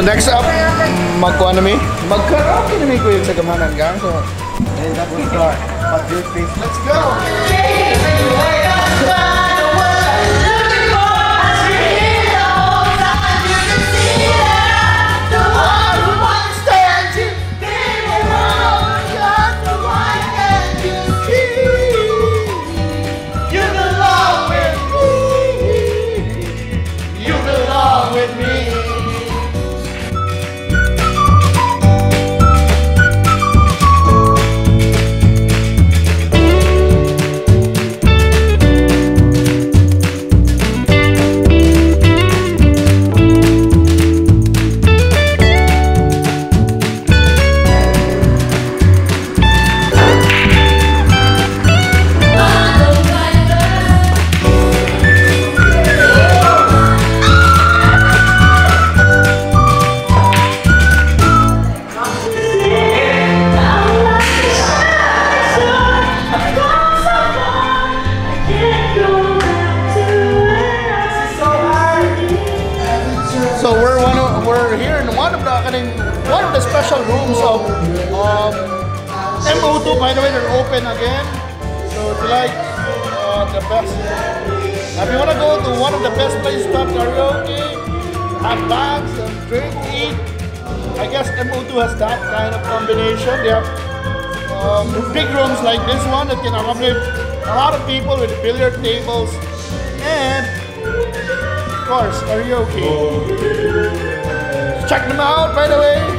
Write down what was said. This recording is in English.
next up, magkuhan na mi. Magkaraoke na mi ko yung sa Gamanan gang. So, that was dark. But good face. let's go! So we're here in one of the special rooms of MO2. By the way, they're open again. So it's like the best. If you want to go to one of the best places to have karaoke, have dance, and drink, eat, I guess MO2 has that kind of combination. They have big rooms like this one that can accommodate a lot of people with billiard tables and of course, karaoke. Check them out, by the way.